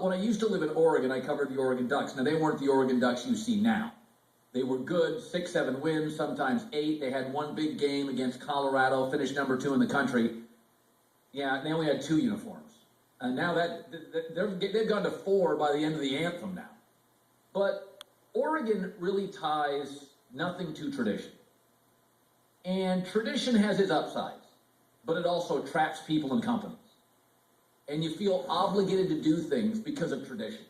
when I used to live in Oregon, I covered the Oregon Ducks. Now, they weren't the Oregon Ducks you see now. They were good, 6, 7 wins, sometimes 8. They had one big game against Colorado, finished number 2 in the country. Yeah, now we had 2 uniforms. And now they've gone to 4 by the end of the anthem now. But Oregon really ties nothing to tradition. And tradition has its upsides, but it also traps people and companies. And you feel obligated to do things because of tradition.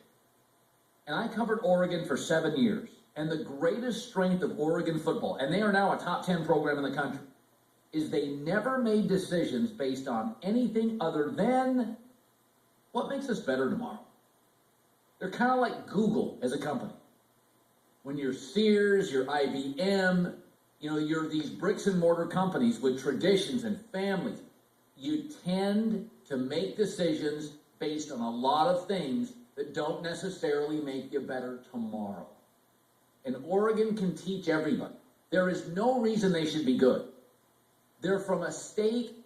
And I covered Oregon for 7 years. And the greatest strength of Oregon football, and they are now a top 10 program in the country, is they never made decisions based on anything other than what makes us better tomorrow. They're kind of like Google as a company. When you're Sears, you're IBM, you're these bricks and mortar companies with traditions and families, you tend to make decisions based on a lot of things that don't necessarily make you better tomorrow. And Oregon can teach everybody. There is no reason they should be good. They're from a state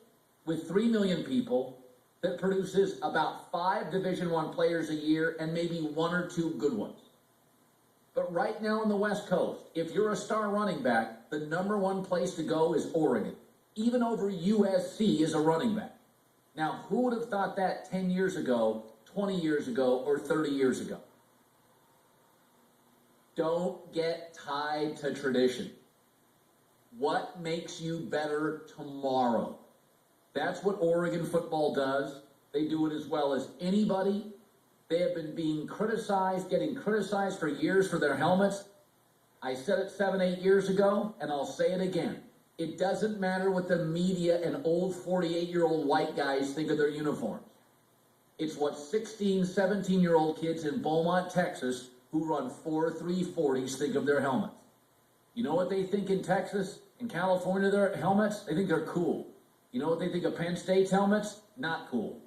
with 3 million people that produces about 5 Division I players a year and maybe 1 or 2 good ones. But right now on the West Coast, if you're a star running back, the number 1 place to go is Oregon, even over USC as a running back. Now, who would have thought that 10 years ago, 20 years ago, or 30 years ago? Don't get tied to tradition. What makes you better tomorrow? That's what Oregon football does. They do it as well as anybody. They have been being criticized, getting criticized for years for their helmets. I said it 7, 8 years ago, and I'll say it again. It doesn't matter what the media and old 48-year-old white guys think of their uniforms. It's what 16, 17-year-old kids in Beaumont, Texas, who run 4.340s think of their helmets. You know what they think in Texas, in California, their helmets? They think they're cool. You know what they think of Penn State's helmets? Not cool.